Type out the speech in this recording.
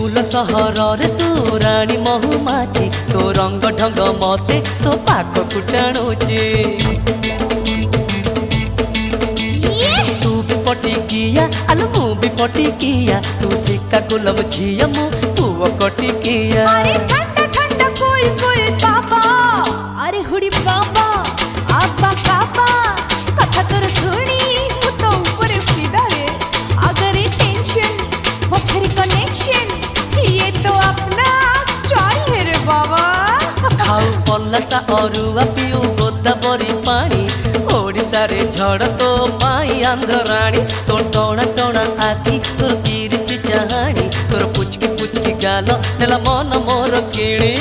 फूल सहर रे तू रानी महुमाछी तो रंग ढंग मते तो पाख कुटाणुचे तू भी पटिकिया आलो मु भी पटिकिया तू सिक्का गुलाब झिया मु तू कटिकिया अरे ठंडा ठंडा कोई कोई बाबा अरे हुडी बाबा आबा काबा कथा तोर सुनी मु तो ऊपर फिदा रे अगर ये टेंशन मछरी कनेक्शन ये तो अपना स्टाइल है रे बाबा खाऊ पल्लासा अरुआ पिऊ गोदावरी पानी ओडिशा रे झड़ तो पाई आंध्र रानी तो टोना टोना आखी तोर तिरछी चाहानी तोर पुचकी पुचकी गाल नेला मन मोर किणी